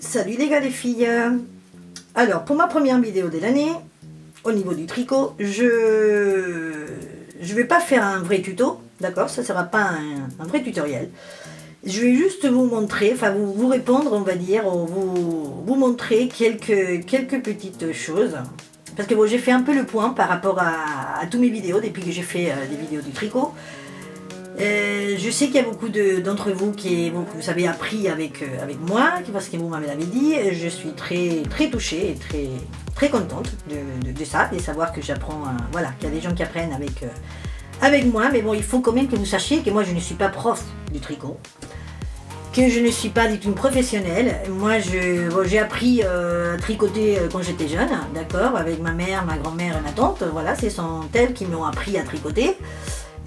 Salut les gars, les filles. Alors, pour ma première vidéo de l'année, au niveau du tricot, je vais pas faire un vrai tuto, d'accord? Ça sera pas un vrai tutoriel. Je vais juste vous montrer, enfin vous répondre, on va dire, vous montrer quelques petites choses. Parce que bon, j'ai fait un peu le point par rapport à tous mes vidéos, depuis que j'ai fait des vidéos du tricot. Je sais qu'il y a beaucoup d'entre vous vous avez appris avec moi, parce que vous m'avez dit. Je suis très touchée et très contente de ça, de savoir que j'apprends, voilà, qu'il y a des gens qui apprennent avec moi. Mais bon, il faut quand même que vous sachiez que moi je ne suis pas prof du tricot, que je ne suis pas du tout une professionnelle. Moi j'ai appris à tricoter quand j'étais jeune, d'accord, avec ma mère, ma grand-mère et ma tante. Voilà, ce sont elles qui m'ont appris à tricoter.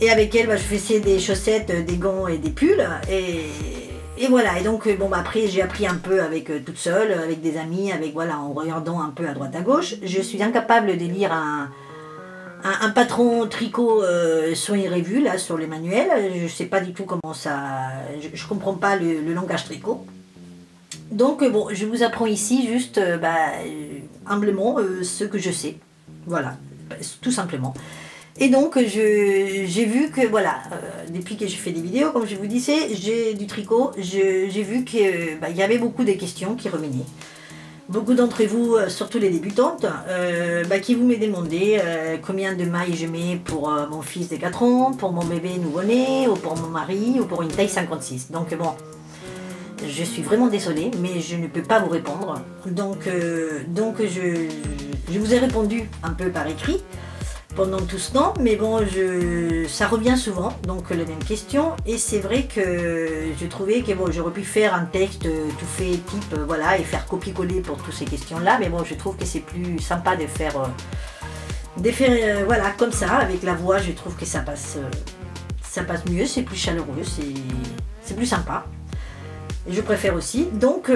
Et avec elle, je faisais des chaussettes, des gants et des pulls. Et voilà. Et donc, bon, après, j'ai appris un peu avec toute seule, avec des amis, voilà, en regardant un peu à droite à gauche. Je suis incapable de lire un patron tricot sur les revues, là, sur les manuels. Je ne sais pas du tout comment ça... Je ne comprends pas le langage tricot. Donc, bon, je vous apprends ici juste, humblement, ce que je sais. Voilà, tout simplement. Et donc j'ai vu que voilà, depuis que j'ai fait des vidéos, comme je vous disais, j'ai du tricot, j'ai vu qu'il y avait beaucoup de questions qui revenaient. Beaucoup d'entre vous, surtout les débutantes, qui vous me demandaient combien de mailles je mets pour mon fils de 4 ans, pour mon bébé nouveau-né, ou pour mon mari, ou pour une taille 56. Donc bon, je suis vraiment désolée, mais je ne peux pas vous répondre. Donc je vous ai répondu un peu par écrit pendant tout ce temps, mais bon, ça revient souvent, donc les mêmes questions, et c'est vrai que je trouvais que bon, j'aurais pu faire un texte tout fait type, voilà, et faire copier-coller pour toutes ces questions-là, mais bon, je trouve que c'est plus sympa de faire, voilà, comme ça, avec la voix. Je trouve que ça passe mieux, c'est plus chaleureux, c'est plus sympa. Je préfère aussi. Donc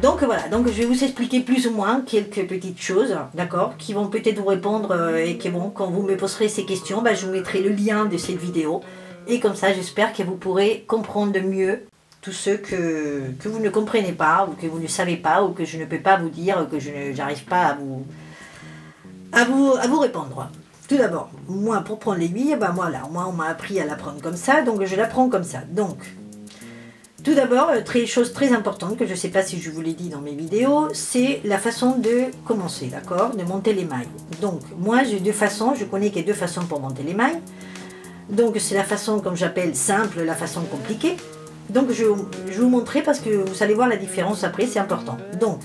voilà, donc je vais vous expliquer plus ou moins quelques petites choses, d'accord, qui vont peut-être vous répondre et que bon, quand vous me poserez ces questions, je vous mettrai le lien de cette vidéo. Et comme ça, j'espère que vous pourrez comprendre mieux tout ce que vous ne comprenez pas, ou que vous ne savez pas, ou que je ne peux pas vous dire, que je n'arrive pas à vous répondre. Tout d'abord, moi, pour prendre l'aiguille, voilà, moi on m'a appris à la prendre comme ça, donc je la prends comme ça. Donc, tout d'abord, chose très importante, que je ne sais pas si je vous l'ai dit dans mes vidéos, c'est la façon de commencer, d'accord, de monter les mailles. Donc, moi, j'ai deux façons, je connais qu'il y a deux façons pour monter les mailles. Donc, c'est la façon, comme j'appelle, simple, la façon compliquée. Donc, je vais vous montrer parce que vous allez voir la différence après, c'est important. Donc,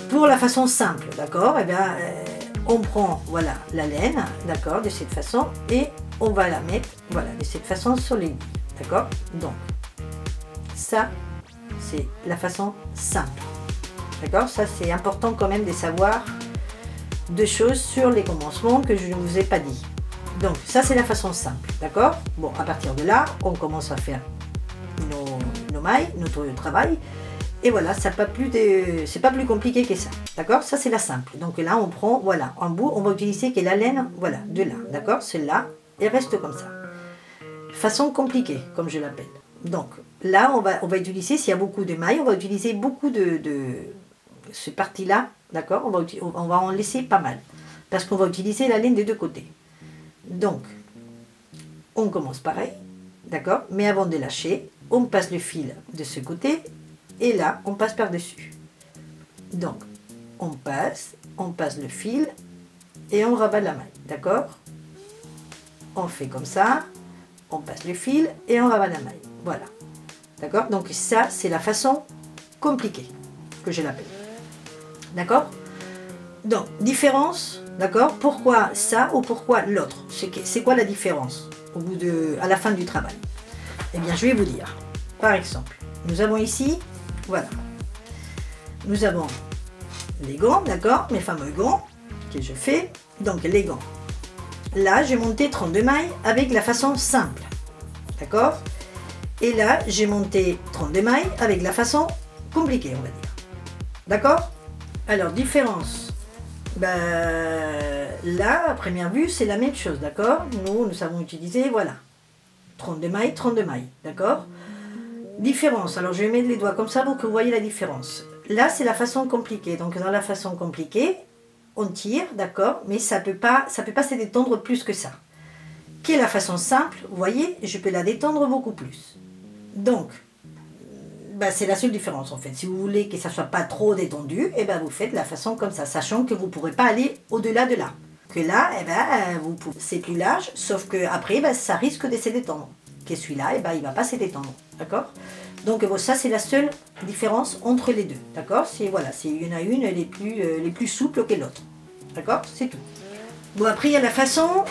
pour la façon simple, d'accord, on prend, voilà, la laine, d'accord, de cette façon, et on va la mettre, voilà, de cette façon sur l'aiguille, d'accord. Donc, ça, c'est la façon simple. D'accord? Ça, c'est important quand même de savoir deux choses sur les commencements que je ne vous ai pas dit. Donc, ça, c'est la façon simple. D'accord? Bon, à partir de là, on commence à faire nos mailles, notre travail. Et voilà, c'est pas plus compliqué que ça. D'accord? Ça, c'est la simple. Donc là, on prend, voilà, en bout, on va utiliser que la laine, voilà, de là. D'accord? Celle-là, et reste comme ça. Façon compliquée, comme je l'appelle. Donc, là, on va utiliser, s'il y a beaucoup de mailles, on va utiliser beaucoup de ce parti-là, d'accord, on va en laisser pas mal, parce qu'on va utiliser la laine des deux côtés. Donc, on commence pareil, d'accord, mais avant de lâcher, on passe le fil de ce côté, et là, on passe par-dessus. Donc, on passe le fil, et on rabat la maille, d'accord. On fait comme ça, on passe le fil, et on rabat la maille. Voilà. D'accord? Donc ça, c'est la façon compliquée que je l'appelle. D'accord? Donc, différence, d'accord? Pourquoi ça ou pourquoi l'autre? C'est quoi la différence à la fin du travail? Eh bien, je vais vous dire. Par exemple, nous avons ici, voilà. Nous avons les gants, d'accord? Mes fameux gants que je fais. Donc, les gants. Là, j'ai monté 32 mailles avec la façon simple. D'accord? Et là, j'ai monté 32 mailles avec la façon compliquée, on va dire. D'accord? Alors, différence. Là, à première vue, c'est la même chose, d'accord? Nous savons utiliser, voilà, 32 mailles, d'accord? Différence, alors je vais mettre les doigts comme ça pour que vous voyez la différence. Là c'est la façon compliquée, donc dans la façon compliquée, on tire, d'accord, mais ça peut pas se détendre plus que ça. Qui est la façon simple, vous voyez, je peux la détendre beaucoup plus. Donc, ben, c'est la seule différence en fait. Si vous voulez que ça soit pas trop détendu, et ben vous faites la façon comme ça, sachant que vous ne pourrez pas aller au-delà de là. Que là, eh ben, c'est plus large, sauf que après, ben, ça risque de se détendre. Que celui-là, eh ben, il ne va pas se détendre, d'accord? Donc bon, ça c'est la seule différence entre les deux, d'accord? C'est voilà, il y en a une les plus souples que l'autre, d'accord? C'est tout. Bon, après il y a la façon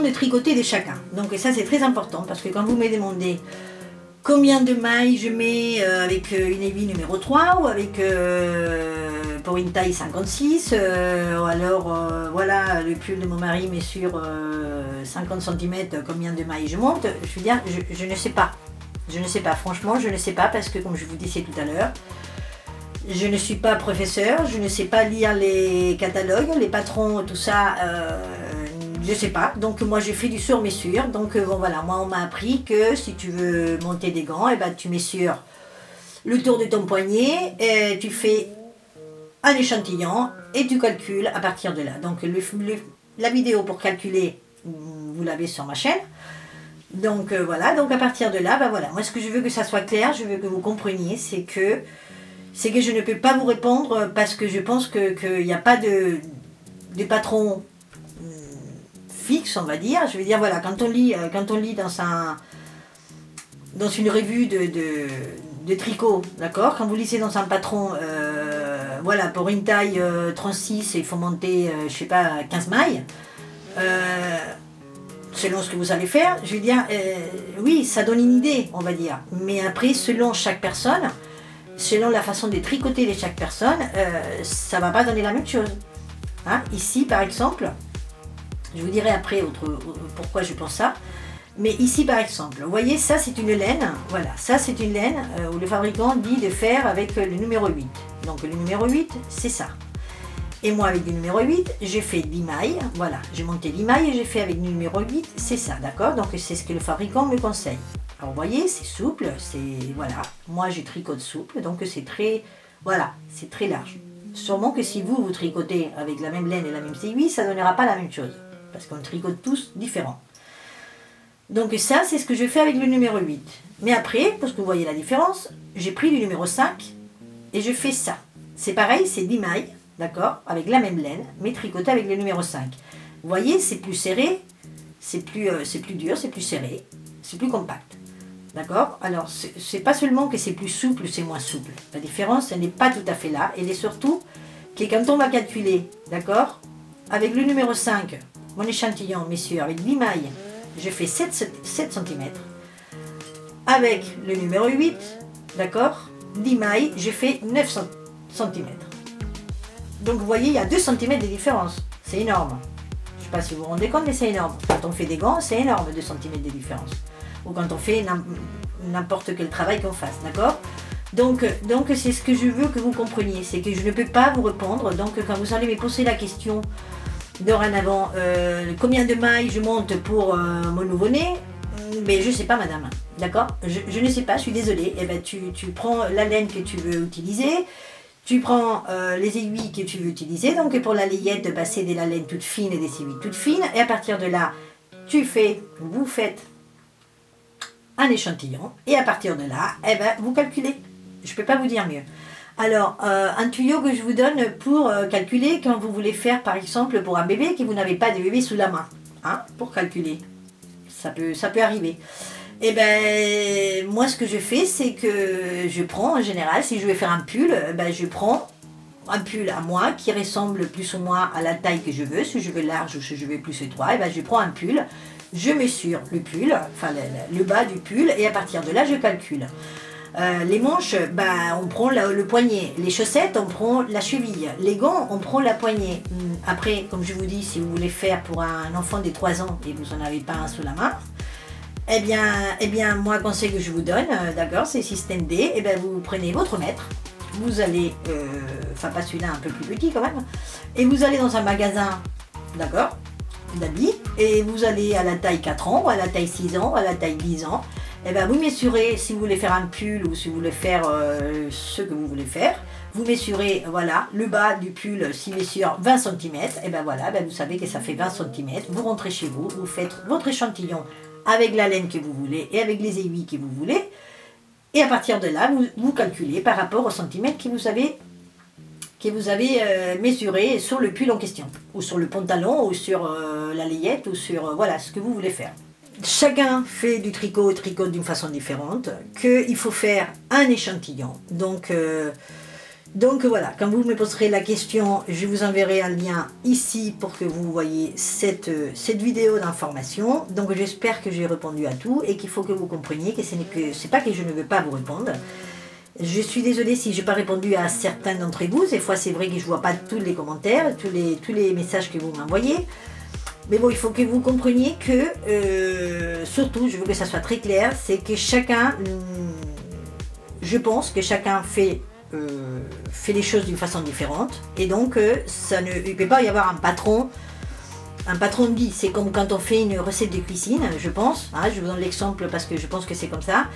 de tricoter de chacun. Donc ça c'est très important parce que quand vous me demandez combien de mailles je mets avec une aiguille numéro 3 ou avec pour une taille 56 ou alors voilà, le pull de mon mari met sur 50 cm, combien de mailles je monte, je veux dire, je ne sais pas. Je ne sais pas, franchement, je ne sais pas parce que comme je vous disais tout à l'heure, je ne suis pas professeur, je ne sais pas lire les catalogues, les patrons, tout ça, je ne sais pas. Donc moi je fais du sur-mesure, donc bon voilà, moi on m'a appris que si tu veux monter des gants, et ben, tu mesures le tour de ton poignet, et tu fais un échantillon et tu calcules à partir de là. Donc la vidéo pour calculer, vous l'avez sur ma chaîne. Donc voilà, donc à partir de là, ben voilà, moi ce que je veux que ça soit clair, je veux que vous compreniez, c'est que je ne peux pas vous répondre parce que je pense qu'il n'y a pas de patron fixe, on va dire. Je veux dire, voilà, quand on lit dans une revue de tricot, d'accord, quand vous lisez dans un patron, voilà, pour une taille 36, il faut monter, je sais pas, 15 mailles. Selon ce que vous allez faire, je veux dire, oui, ça donne une idée, on va dire. Mais après, selon chaque personne, selon la façon de tricoter de chaque personne, ça ne va pas donner la même chose. Hein? Ici, par exemple, je vous dirai après pourquoi je pense ça. Mais ici, par exemple, vous voyez, ça c'est une laine. Voilà, ça c'est une laine où le fabricant dit de faire avec le numéro 8. Donc le numéro 8, c'est ça. Et moi, avec le numéro 8, j'ai fait 10 mailles. Voilà, j'ai monté 10 mailles et j'ai fait avec le numéro 8, c'est ça, d'accord? Donc, c'est ce que le fabricant me conseille. Alors, vous voyez, c'est souple, voilà. Moi, je tricote souple, donc c'est très, voilà, c'est très large. Sûrement que si vous tricotez avec la même laine et la même aiguille, ça ne donnera pas la même chose. Parce qu'on tricote tous différents. Donc, ça, c'est ce que je fais avec le numéro 8. Mais après, parce que vous voyez la différence, j'ai pris le numéro 5 et je fais ça. C'est pareil, c'est 10 mailles. D'accord, avec la même laine, mais tricoté avec le numéro 5. Vous voyez, c'est plus serré, c'est plus dur, c'est plus serré, c'est plus compact. D'accord? Alors, c'est pas seulement que c'est plus souple, c'est moins souple. La différence, elle n'est pas tout à fait là. Elle est surtout que quand on va calculer, d'accord, avec le numéro 5, mon échantillon, messieurs, avec 10 mailles, je fais 7 cm. Avec le numéro 8, d'accord, 10 mailles, je fais 9 cm. Donc vous voyez, il y a 2 cm de différence. C'est énorme. Je ne sais pas si vous vous rendez compte, mais c'est énorme. Quand on fait des gants, c'est énorme, 2 cm de différence. Ou quand on fait n'importe quel travail qu'on fasse, d'accord? Donc c'est ce que je veux que vous compreniez. C'est que je ne peux pas vous répondre. Donc quand vous allez me poser la question dorénavant, combien de mailles je monte pour mon nouveau-né, mais je ne sais pas, madame. D'accord? Je ne sais pas, je suis désolée. Eh ben, tu prends la laine que tu veux utiliser. Tu prends les aiguilles que tu veux utiliser, donc pour la layette, bah, c'est de la laine toute fine et des aiguilles toutes fines, et à partir de là, vous faites un échantillon, et à partir de là, eh ben, vous calculez. Je ne peux pas vous dire mieux. Alors, un tuyau que je vous donne pour calculer quand vous voulez faire, par exemple, pour un bébé, que vous n'avez pas de bébé sous la main, hein, pour calculer. Ça peut arriver. Et ben moi ce que je fais c'est que je prends en général, si je vais faire un pull, ben, je prends un pull à moi qui ressemble plus ou moins à la taille que je veux, si je veux large ou si je veux plus étroit, et ben, je prends un pull, je mesure le pull, enfin le bas du pull et à partir de là je calcule. Les manches, ben, on prend le poignet, les chaussettes on prend la cheville, les gants on prend la poignée. Après comme je vous dis, si vous voulez faire pour un enfant de 3 ans et vous n'en avez pas un sous la main, eh bien, moi, conseil que je vous donne, d'accord, c'est système D, eh bien, vous prenez votre mètre, vous allez, enfin pas celui-là, un peu plus petit quand même, et vous allez dans un magasin, d'accord, d'habits, et vous allez à la taille 4 ans, ou à la taille 6 ans, ou à la taille 10 ans, eh ben, vous mesurez, si vous voulez faire un pull ou si vous voulez faire ce que vous voulez faire, vous mesurez, voilà, le bas du pull, s'il mesure 20 cm, et ben voilà, ben vous savez que ça fait 20 cm, vous rentrez chez vous, vous faites votre échantillon avec la laine que vous voulez et avec les aiguilles que vous voulez, et à partir de là, vous calculez par rapport au centimètre que vous avez mesuré sur le pull en question, ou sur le pantalon, ou sur la layette, ou sur voilà ce que vous voulez faire. Chacun fait du tricot d'une façon différente, qu'il faut faire un échantillon. Donc voilà, quand vous me poserez la question, je vous enverrai un lien ici pour que vous voyez cette vidéo d'information. Donc j'espère que j'ai répondu à tout et qu'il faut que vous compreniez que c'est pas que je ne veux pas vous répondre. Je suis désolée si je n'ai pas répondu à certains d'entre vous. Des fois, c'est vrai que je ne vois pas tous les commentaires, tous les messages que vous m'envoyez. Mais bon, il faut que vous compreniez que, surtout, je veux que ça soit très clair, c'est que chacun, je pense que chacun fait les choses d'une façon différente. Et donc, il ne peut pas y avoir un patron dit. C'est comme quand on fait une recette de cuisine, je pense. Hein, je vous donne l'exemple parce que je pense que c'est comme ça.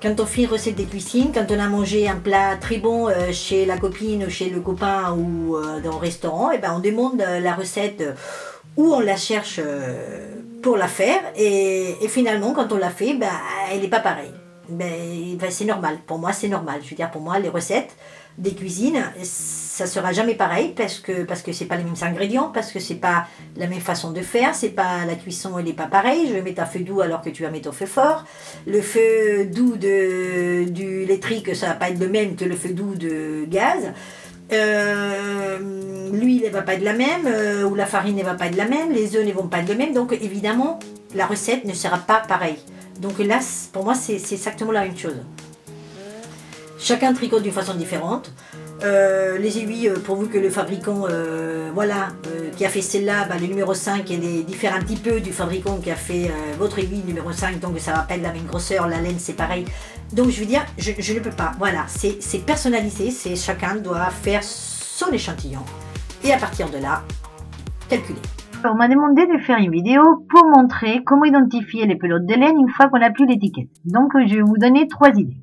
Quand on fait une recette de cuisine, quand on a mangé un plat très bon chez la copine ou chez le copain ou dans le restaurant, et ben on demande la recette ou on la cherche pour la faire. Et finalement, quand on l'a fait, ben, elle n'est pas pareille. Ben, c'est normal. Pour moi, c'est normal. Je veux dire, pour moi, les recettes des cuisines, ça sera jamais pareil parce que c'est pas les mêmes ingrédients, parce que c'est pas la même façon de faire, c'est pas la cuisson, elle n'est pas pareille. Je vais mettre un feu doux alors que tu vas mettre au feu fort. Le feu doux du électrique, ça va pas être le même que le feu doux de gaz. L'huile ne va pas être la même, ou la farine ne va pas être la même, les œufs ne vont pas être les mêmes, donc évidemment la recette ne sera pas pareille. Donc là, pour moi, c'est exactement la même chose. Chacun tricote d'une façon différente. Les aiguilles, pourvu que le fabricant qui a fait celle-là, le numéro 5, elle diffère un petit peu du fabricant qui a fait votre aiguille numéro 5, donc ça ne va pas être la même grosseur, la laine c'est pareil. Donc je veux dire, je ne peux pas. Voilà, c'est personnalisé, chacun doit faire son échantillon. Et à partir de là, calculer. On m'a demandé de faire une vidéo pour montrer comment identifier les pelotes de laine une fois qu'on n'a plus l'étiquette. Donc je vais vous donner 3 idées.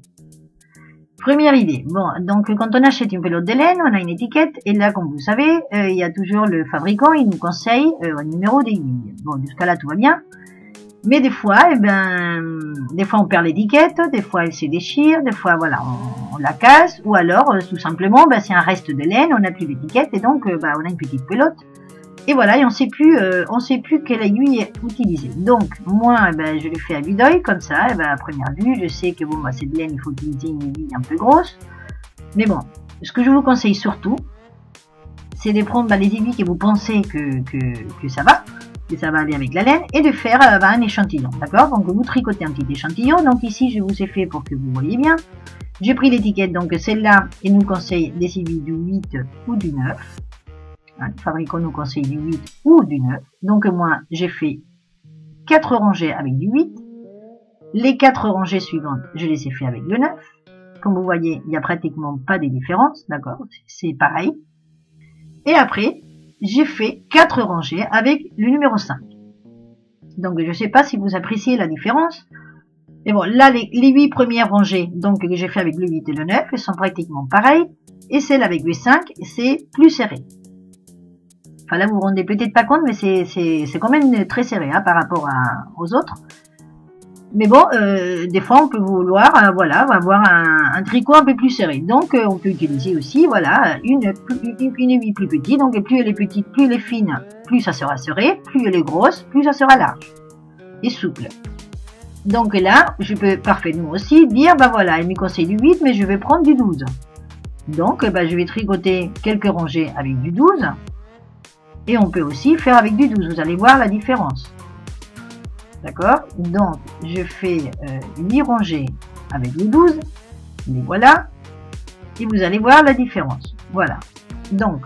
Première idée, bon, donc quand on achète une pelote de laine, on a une étiquette, et là, comme vous savez, il y a toujours le fabricant, il nous conseille un numéro d'aiguille. Bon, jusqu'à là, tout va bien. Mais des fois, des fois on perd l'étiquette, des fois elle se déchire, des fois, voilà, on la casse, ou alors, tout simplement, c'est un reste de laine, on n'a plus l'étiquette, et donc, on a une petite pelote. Et voilà, et on sait plus quelle aiguille utiliser. Donc, moi, je le fais à vue d'œil, comme ça, à première vue, je sais que bon, cette laine, il faut utiliser une aiguille un peu grosse. Mais bon, ce que je vous conseille surtout, c'est de prendre les aiguilles que vous pensez que ça va aller avec la laine, et de faire un échantillon, d'accord? Donc, vous tricotez un petit échantillon. Donc ici, je vous ai fait pour que vous voyez bien. J'ai pris l'étiquette, donc celle-là, elle nous conseille des aiguilles du 8 ou du 9. Le fabricant nous conseille du 8 ou du 9. Donc moi, j'ai fait 4 rangées avec du 8. Les 4 rangées suivantes, je les ai fait avec le 9. Comme vous voyez, il n'y a pratiquement pas de différence, d'accord? C'est pareil. Et après, j'ai fait 4 rangées avec le numéro 5. Donc je ne sais pas si vous appréciez la différence. Mais bon, là, les 8 premières rangées donc, que j'ai fait avec le 8 et le 9, elles sont pratiquement pareilles. Et celle avec le 5, c'est plus serré. Enfin là, vous vous rendez peut-être pas compte, mais c'est quand même très serré par rapport aux autres. Mais bon, des fois, on peut vouloir avoir un tricot un peu plus serré. Donc, on peut utiliser aussi, voilà, une aiguille plus petite. Donc, plus elle est petite, plus elle est fine, plus ça sera serré. Plus elle est grosse, plus ça sera large et souple. Donc là, je peux parfaitement aussi dire, voilà, elle me conseille du 8, mais je vais prendre du 12. Donc, je vais tricoter quelques rangées avec du 12. Et on peut aussi faire avec du 12, vous allez voir la différence. D'accord? Donc, je fais 8 rangées avec le 12. Les voilà. Et vous allez voir la différence. Voilà. Donc,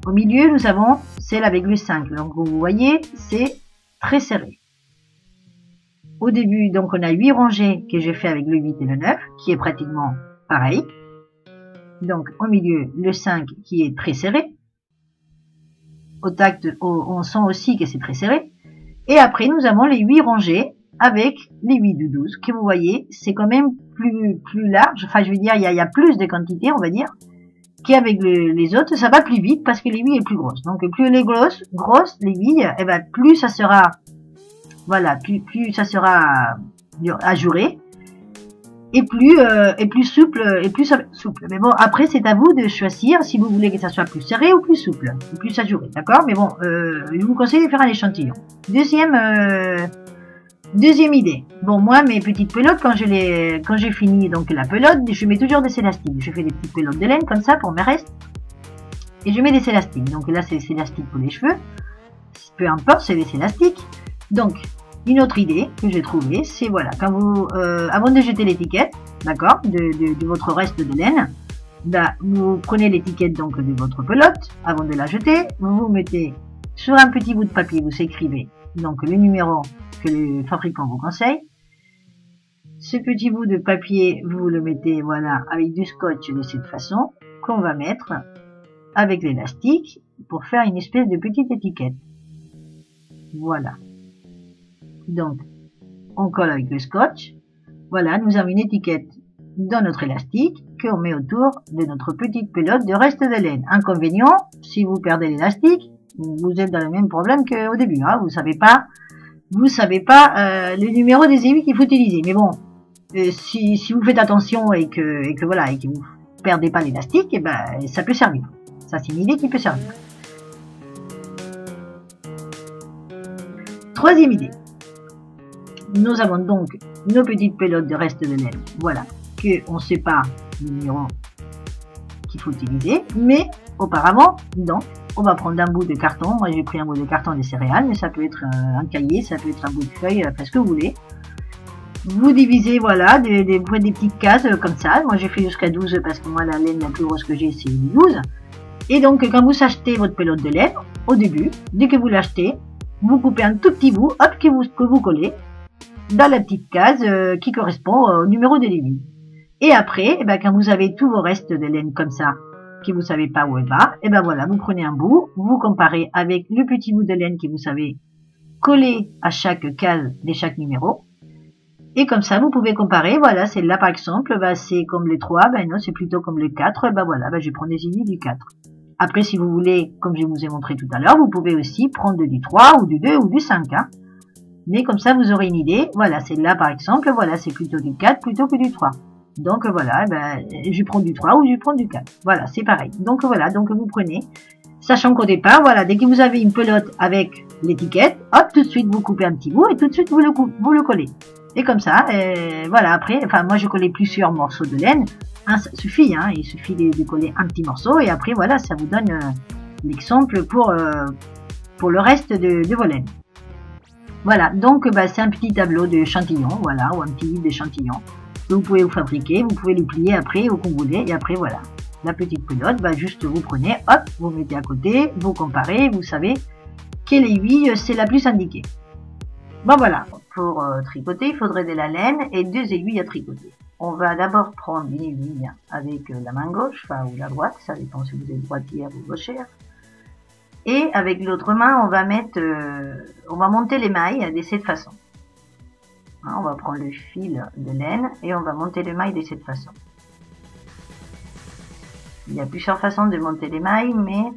au milieu, nous avons celle avec le 5. Donc, vous voyez, c'est très serré. Au début, donc, on a 8 rangées que j'ai fait avec le 8 et le 9, qui est pratiquement pareil. Donc, au milieu, le 5 qui est très serré. Au tact, on sent aussi que c'est très serré. Et après, nous avons les 8 rangées avec l'aiguille de 12 que vous voyez, c'est quand même plus large, enfin je veux dire, il y a plus de quantité, on va dire, qu'avec les autres, ça va plus vite parce que l'aiguille est plus grosse. Donc plus elle est grosse l'aiguille, et ben plus ça sera, voilà, plus ça sera ajouré et plus souple souple. Mais bon, après c'est à vous de choisir si vous voulez que ça soit plus serré ou plus souple, ou plus ajouré, d'accord? Mais bon, je vous conseille de faire un échantillon. Deuxième idée. Bon, moi, mes petites pelotes, quand j'ai fini donc la pelote, je mets toujours des élastiques. Je fais des petites pelotes de laine comme ça pour mes restes. Et je mets des élastiques. Donc là, c'est des élastiques pour les cheveux. Peu importe, c'est des élastiques. Donc, une autre idée que j'ai trouvée, c'est voilà, quand vous, avant de jeter l'étiquette, d'accord, de votre reste de laine, bah, vous prenez l'étiquette donc de votre pelote, avant de la jeter, vous mettez sur un petit bout de papier, vous écrivez donc le numéro que le fabricant vous conseille. Ce petit bout de papier, vous le mettez, voilà, avec du scotch de cette façon, qu'on va mettre avec l'élastique pour faire une espèce de petite étiquette. Voilà. Donc, on colle avec le scotch. Voilà, nous avons une étiquette dans notre élastique qu'on met autour de notre petite pelote de reste de laine. Inconvénient, si vous perdez l'élastique, vous êtes dans le même problème qu'au début. Hein. Vous savez pas le numéro des aiguilles qu'il faut utiliser. Mais bon, si vous faites attention et que voilà, et que vous perdez pas l'élastique, eh ben, ça peut servir. Ça, c'est une idée qui peut servir. Troisième idée. Nous avons donc nos petites pelotes de reste de laine, voilà, qu'on sépare le numéro qu'il faut utiliser, mais auparavant, donc, on va prendre un bout de carton. Moi, j'ai pris un bout de carton des céréales, mais ça peut être un cahier, ça peut être un bout de feuille, enfin, ce que vous voulez. Vous divisez, voilà, des petites cases comme ça. Moi, j'ai fait jusqu'à 12 parce que moi, la laine la plus grosse que j'ai, c'est 12. Et donc, quand vous achetez votre pelote de laine, au début, dès que vous l'achetez, vous coupez un tout petit bout, hop, que vous collez dans la petite case qui correspond au numéro de l'aiguille. Et après, eh ben, quand vous avez tous vos restes de laine comme ça, que vous savez pas où elle va, et ben voilà, vous prenez un bout, vous comparez avec le petit bout de laine que vous savez coller à chaque case de chaque numéro. Et comme ça, vous pouvez comparer, voilà, celle-là par exemple, bah, c'est comme le 3, ben non, c'est plutôt comme le 4, ben voilà, ben je prends des aiguilles du 4. Après, si vous voulez, comme je vous ai montré tout à l'heure, vous pouvez aussi prendre du 3 ou du 2 ou du 5, hein. Mais comme ça, vous aurez une idée, voilà, celle-là par exemple, voilà, c'est plutôt du 4 plutôt que du 3. Donc voilà, ben, je prends du 3 ou je prends du 4. Voilà, c'est pareil. Donc voilà, donc vous prenez, sachant qu'au départ, voilà, dès que vous avez une pelote avec l'étiquette, hop, tout de suite vous coupez un petit bout et tout de suite vous le collez. Et comme ça, voilà, après, enfin moi je collais plusieurs morceaux de laine, ça suffit, hein, il suffit de coller un petit morceau et après voilà, ça vous donne l'exemple pour le reste de vos laines. Voilà, donc bah, c'est un petit tableau d'échantillon, voilà, ou un petit livre d'échantillon que vous pouvez vous fabriquer, vous pouvez le plier après au comme vous voulez, et après voilà, la petite pelote, bah, juste vous prenez, hop, vous mettez à côté, vous comparez, vous savez quelle aiguille c'est la plus indiquée. Bon voilà, pour tricoter, il faudrait de la laine et 2 aiguilles à tricoter. On va d'abord prendre une aiguille avec la main gauche, enfin ou la droite, ça dépend si vous êtes droitière ou gauchère. Et avec l'autre main, on va monter les mailles de cette façon. Hein, on va prendre le fil de laine et on va monter les mailles de cette façon. Il y a plusieurs façons de monter les mailles, mais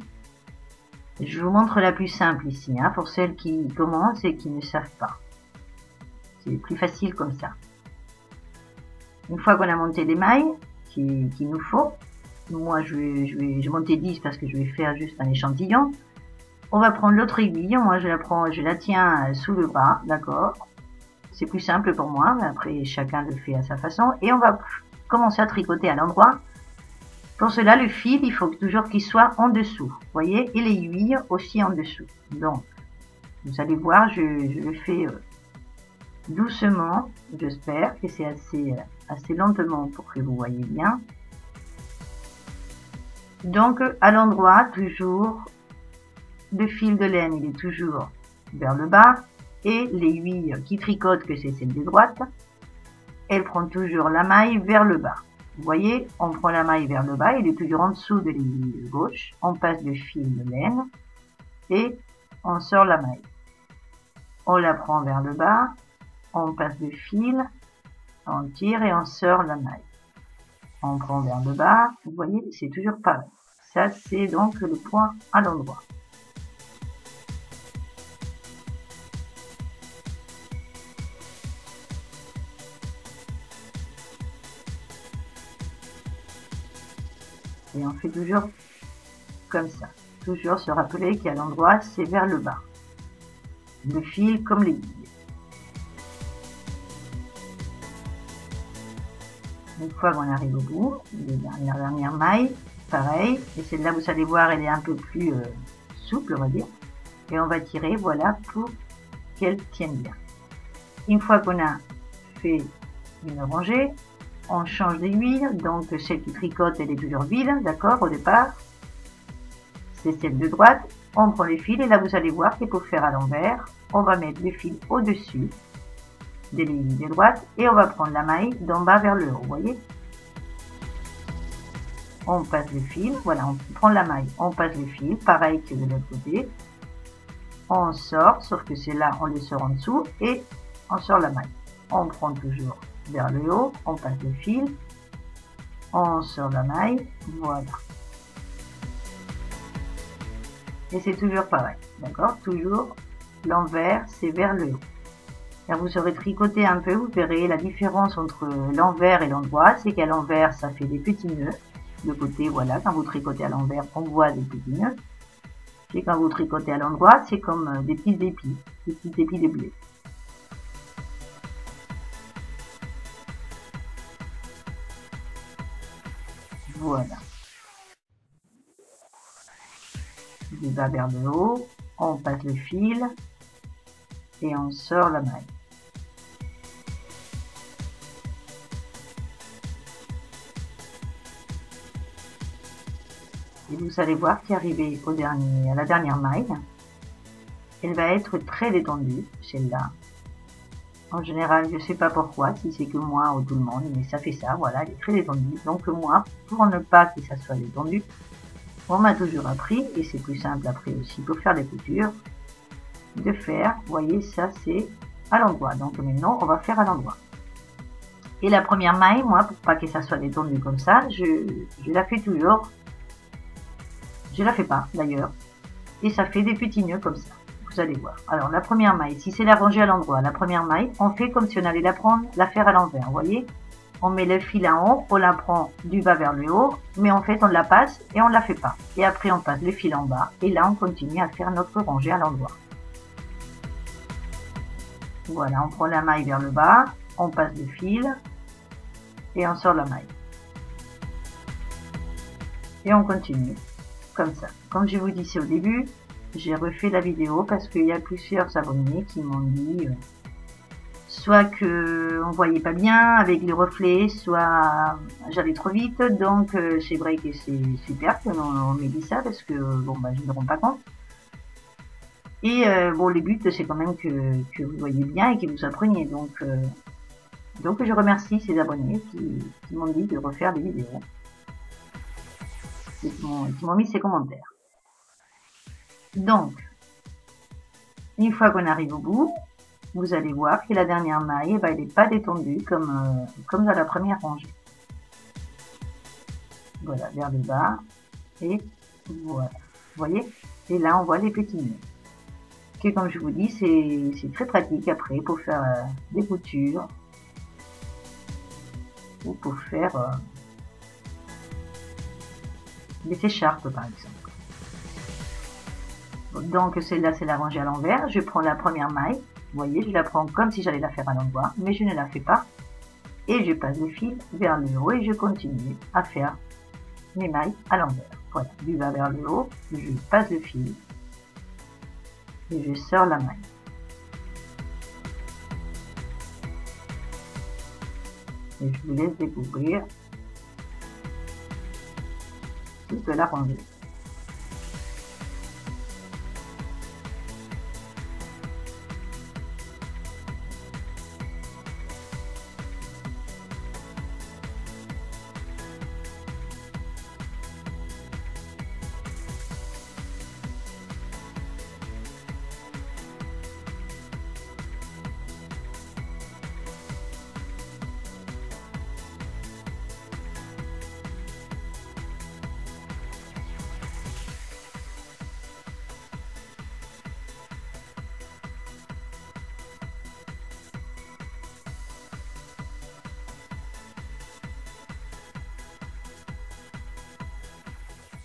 je vous montre la plus simple ici, hein, pour celles qui commencent et qui ne savent pas. C'est plus facile comme ça. Une fois qu'on a monté les mailles qu'il nous faut, moi je vais monter 10 parce que je vais faire juste un échantillon. On va prendre l'autre aiguille, moi je la tiens sous le bras, d'accord? C'est plus simple pour moi, mais après chacun le fait à sa façon. Et on va commencer à tricoter à l'endroit. Pour cela, le fil, il faut toujours qu'il soit en dessous, vous voyez, et l'aiguille aussi en dessous. Donc, vous allez voir, je le fais doucement, j'espère que c'est assez lentement pour que vous voyez bien. Donc, à l'endroit, toujours, le fil de laine, il est toujours vers le bas, et l'aiguille qui tricote, que c'est celle de droite, elle prend toujours la maille vers le bas. Vous voyez, on prend la maille vers le bas, il est toujours en dessous de l'aiguille de gauche, on passe le fil de laine, et on sort la maille. On la prend vers le bas, on passe le fil, on tire et on sort la maille. On prend vers le bas, vous voyez, c'est toujours pareil. Ça, c'est donc le point à l'endroit. Et on fait toujours comme ça. Toujours se rappeler qu'à l'endroit, c'est vers le bas. Le fil comme l'aiguille. Une fois qu'on arrive au bout, la dernière maille, pareil, et celle-là, vous allez voir, elle est un peu plus souple, on va dire. Et on va tirer, voilà, pour qu'elle tienne bien. Une fois qu'on a fait une rangée, on change d'aiguille, donc celle qui tricote, elle est toujours vide, d'accord, au départ. C'est celle de droite, on prend les fils, et là, vous allez voir qu'il faut faire à l'envers. On va mettre le fil au-dessus de l'aiguille de droite et on va prendre la maille d'en bas vers le haut, vous voyez. On passe le fil, voilà, on prend la maille, on passe le fil, pareil que de l'autre côté. On sort, sauf que c'est là, on le sort en dessous et on sort la maille. On prend toujours vers le haut, on passe le fil, on sort la maille, voilà. Et c'est toujours pareil, d'accord, toujours l'envers, c'est vers le haut. Quand vous saurez tricoter un peu, vous verrez la différence entre l'envers et l'endroit, c'est qu'à l'envers, ça fait des petits nœuds. De côté, voilà, quand vous tricotez à l'envers, on voit des petits nœuds. Et quand vous tricotez à l'endroit, c'est comme des petits épis de blé. Voilà. Du bas vers le haut, on passe le fil et on sort la maille. Et vous allez voir qu'arrivé à la dernière maille, elle va être très détendue, celle-là. En général, je ne sais pas pourquoi, si c'est que moi ou tout le monde, mais ça fait ça, voilà, elle est très détendue. Donc moi, pour ne pas que ça soit détendu, on m'a toujours appris, et c'est plus simple après aussi pour faire des coutures, de faire, vous voyez, ça c'est à l'endroit. Donc maintenant, on va faire à l'endroit. Et la première maille, moi, pour pas que ça soit détendu comme ça, je la fais toujours. Je la fais pas d'ailleurs. Et ça fait des petits nœuds comme ça. Vous allez voir. Alors la première maille, si c'est la rangée à l'endroit, la première maille, on fait comme si on allait la faire à l'envers. Vous voyez? On met le fil en haut, on la prend du bas vers le haut, mais en fait on la passe et on la fait pas. Et après on passe le fil en bas et là on continue à faire notre rangée à l'endroit. Voilà, on prend la maille vers le bas, on passe le fil et on sort la maille. Et on continue. Comme ça. Comme je vous disais au début, j'ai refait la vidéo parce qu'il y a plusieurs abonnés qui m'ont dit soit que on voyait pas bien avec les reflets, soit j'allais trop vite. Donc c'est vrai que c'est super qu'on m'ait dit ça parce que bon bah je ne me rends pas compte. Et bon le but c'est quand même que vous voyez bien et que vous appreniez. Donc je remercie ces abonnés qui m'ont dit de refaire des vidéos. Qui m'ont mis ces commentaires. Donc, une fois qu'on arrive au bout, vous allez voir que la dernière maille, eh ben, elle n'est pas détendue comme dans la première rangée. Voilà, vers le bas, et voilà. Vous voyez? Et là, on voit les petits nœuds. Que comme je vous dis, c'est très pratique après pour faire des coutures ou pour faire des écharpes par exemple. Donc celle-là c'est la rangée à l'envers, je prends la première maille, vous voyez je la prends comme si j'allais la faire à l'endroit, mais je ne la fais pas, et je passe le fil vers le haut et je continue à faire mes mailles à l'envers. Voilà, du bas vers le haut, je passe le fil et je sors la maille. Et je vous laisse découvrir toute la rangée.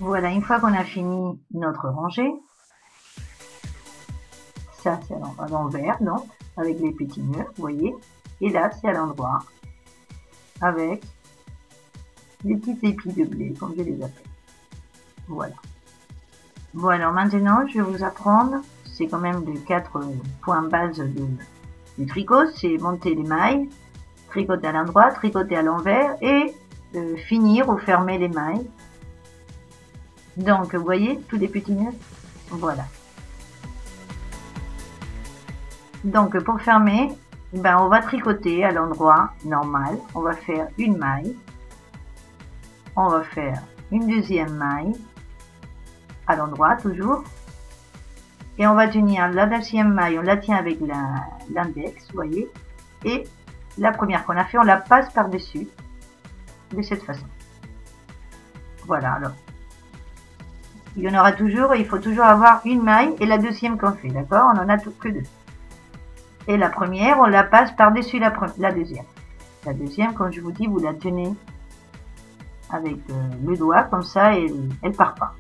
Voilà, une fois qu'on a fini notre rangée, ça c'est à l'envers, donc, avec les petits nœuds, vous voyez, et là c'est à l'endroit, avec les petits épis de blé, comme je les appelle. Voilà. Bon, alors maintenant, je vais vous apprendre, c'est quand même les 4 points base du tricot, c'est monter les mailles, tricoter à l'endroit, tricoter à l'envers et finir ou fermer les mailles. Donc, vous voyez, tous les petits nœuds, voilà. Donc, pour fermer, ben, on va tricoter à l'endroit normal, on va faire une maille, on va faire une deuxième maille, à l'endroit toujours, et on va tenir la deuxième maille, on la tient avec l'index, vous voyez, et la première qu'on a fait, on la passe par-dessus, de cette façon. Voilà, alors. Il y en aura toujours, et il faut toujours avoir une maille et la deuxième qu'on fait, d'accord? On en a que 2. Et la première, on la passe par-dessus la deuxième. La deuxième, comme je vous dis, vous la tenez avec le doigt, comme ça, et elle part pas.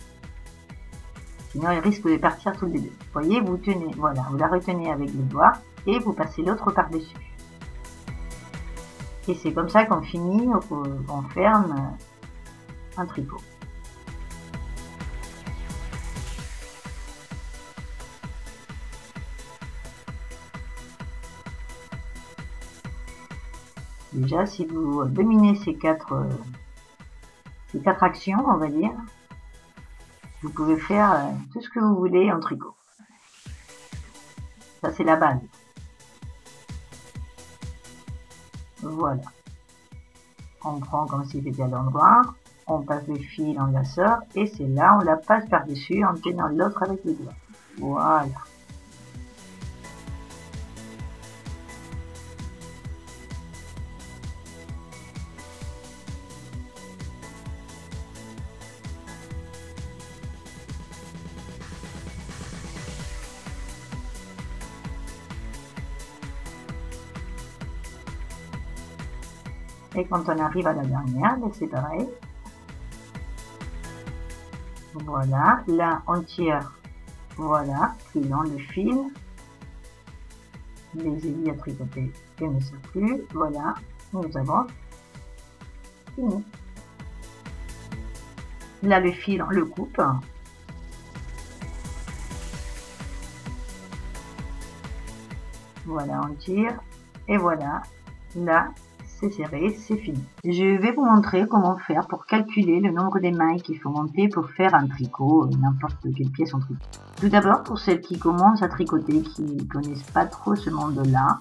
Sinon, elle risque de partir tous les deux. Vous voyez, vous tenez, voilà, vous la retenez avec le doigt, et vous passez l'autre par-dessus. Et c'est comme ça qu'on finit, on ferme un tricot. Déjà, si vous dominez ces quatre actions, on va dire, vous pouvez faire tout ce que vous voulez en tricot. Ça, c'est la base. Voilà. On prend comme si c'était à l'endroit, on passe le fil en la sort, et c'est là, on la passe par-dessus en tenant l'autre avec le doigt. Voilà. Et quand on arrive à la dernière, c'est pareil. Voilà, là on tire, voilà, plus long le fil. Les aiguilles à tricoter et ne sont plus. Voilà, nous avons fini. Là le fil, on le coupe. Voilà, on tire. Et voilà, là, c'est serré, c'est fini. Je vais vous montrer comment faire pour calculer le nombre des mailles qu'il faut monter pour faire un tricot, n'importe quelle pièce en tricot. Tout d'abord, pour celles qui commencent à tricoter, qui ne connaissent pas trop ce monde-là,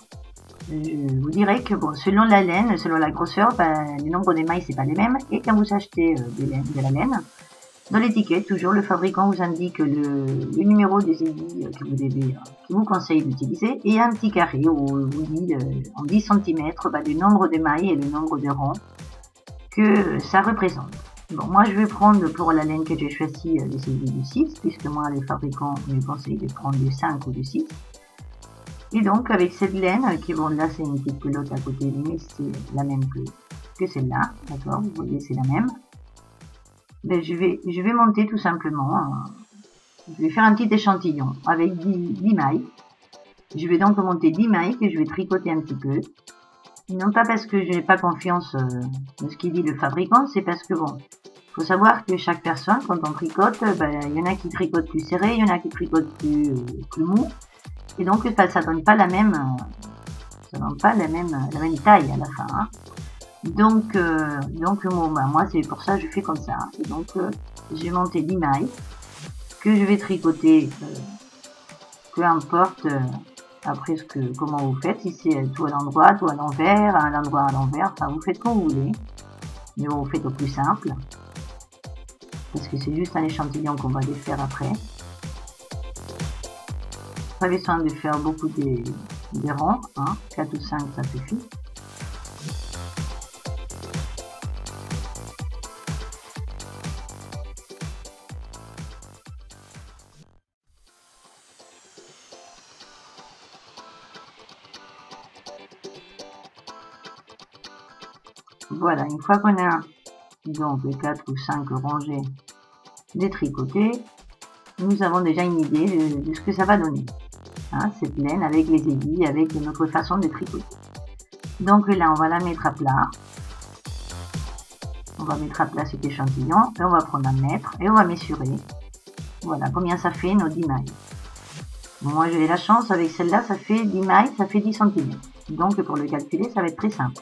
je vous dirais que bon, selon la laine, selon la grosseur, ben, le nombre des mailles c'est pas les mêmes. Et quand vous achetez de la laine, dans l'étiquette, toujours, le fabricant vous indique le numéro des aiguilles que vous devez, qui vous conseille d'utiliser, et un petit carré où vous dit en 10 cm le nombre de mailles et le nombre de ronds que ça représente. Bon, moi je vais prendre pour la laine que j'ai choisie des aiguilles du 6, puisque moi les fabricants me conseillent de prendre du 5 ou du 6. Et donc avec cette laine, qui bon là c'est une petite pelote à côté, mais c'est la même que celle-là, d'accord, vous voyez c'est la même. Ben, je vais monter tout simplement, je vais faire un petit échantillon avec 10 mailles. Je vais donc monter 10 mailles que je vais tricoter un petit peu. Non pas parce que je n'ai pas confiance en ce qu'il dit le fabricant, c'est parce que bon, faut savoir que chaque personne, quand on tricote, ben, il y en a qui tricotent plus serré, il y en a qui tricotent plus mou. Et donc ça donne pas la même, la même taille à la fin. Hein. Donc bon, bah, moi c'est pour ça que je fais comme ça. Et donc j'ai monté 10 mailles que je vais tricoter, peu importe après comment vous faites, si c'est tout à l'endroit, tout à l'envers, enfin vous faites comme vous voulez, mais vous faites au plus simple, parce que c'est juste un échantillon qu'on va défaire après. Prenez soin de faire beaucoup des ronds, hein, 4 ou 5 ça suffit. Voilà, une fois qu'on a donc les 4 ou 5 rangées détricoter, nous avons déjà une idée de ce que ça va donner. Hein, cette laine avec les aiguilles, avec notre façon de tricoter. Donc là, on va la mettre à plat. On va mettre à plat cet échantillon et on va prendre un mètre et on va mesurer. Voilà combien ça fait nos 10 mailles. Moi, j'ai la chance, avec celle-là, ça fait 10 mailles, ça fait 10 cm. Donc, pour le calculer, ça va être très simple.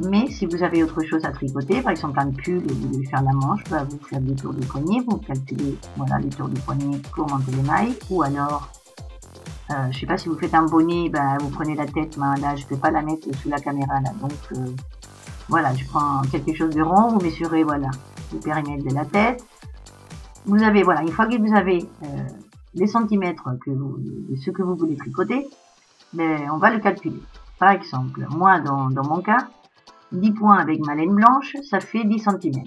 Mais si vous avez autre chose à tricoter, par exemple un pull et vous voulez faire la manche, bah, vous faites des tours du poignet, vous calculez voilà, les tours du poignet pour monter les mailles. Ou alors, je ne sais pas si vous faites un bonnet, bah, vous prenez la tête, mais là, je ne peux pas la mettre sous la caméra. Là, donc, voilà, je prends quelque chose de rond, vous mesurez voilà, le périmètre de la tête. Vous avez, voilà, une fois que vous avez les centimètres de ce que vous voulez tricoter, ben, on va le calculer. Par exemple, moi, dans mon cas, 10 points avec ma laine blanche, ça fait 10 cm.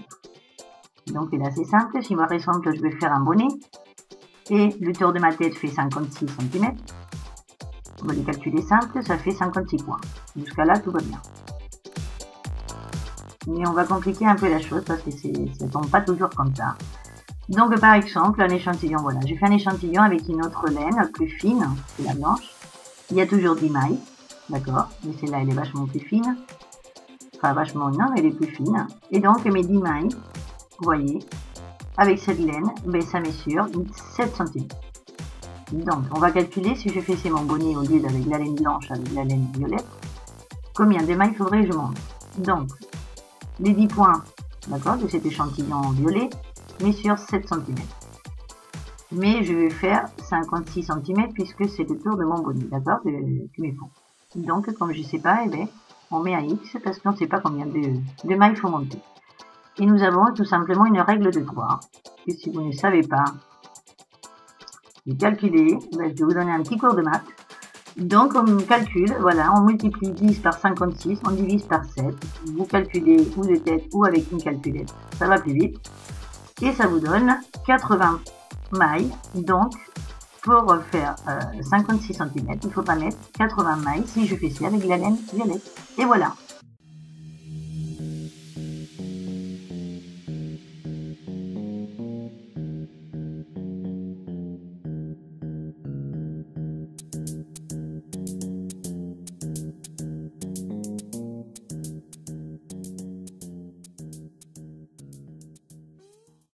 Donc là, c'est simple. Si par exemple, je vais faire un bonnet, et le tour de ma tête fait 56 cm, on va les calculer simple, ça fait 56 points. Jusqu'à là, tout va bien. Mais on va compliquer un peu la chose parce que ça ne tombe pas toujours comme ça. Donc, par exemple, un échantillon, voilà. J'ai fait un échantillon avec une autre laine plus fine, c'est la blanche. Il y a toujours 10 mailles, d'accord. Mais celle-là, elle est vachement plus fine. Enfin, vachement, non, elle est plus fine. Et donc, mes 10 mailles, vous voyez, avec cette laine, ben, ça mesure 7 cm. Donc, on va calculer, si je fais mon bonnet au lieu d'avec la laine blanche, avec la laine violette, combien de mailles faudrait que je monte. Donc, les 10 points, d'accord, de cet échantillon violet, mesure 7 cm. Mais je vais faire 56 cm puisque c'est le tour de mon bonnet, d'accord, que mes fonds. Donc, comme je ne sais pas, eh bien, on met un X parce qu'on ne sait pas combien de mailles il faut monter. Et nous avons tout simplement une règle de 3. Et si vous ne savez pas calculer, ben, je vais vous donner un petit cours de maths. Donc, on calcule, voilà, on multiplie 10 par 56, on divise par 7. Vous calculez ou de tête ou avec une calculette, ça va plus vite. Et ça vous donne 80 mailles. Donc, pour faire 56 cm, il faudra mettre 80 mailles si je fais ça avec la laine violette. Et voilà.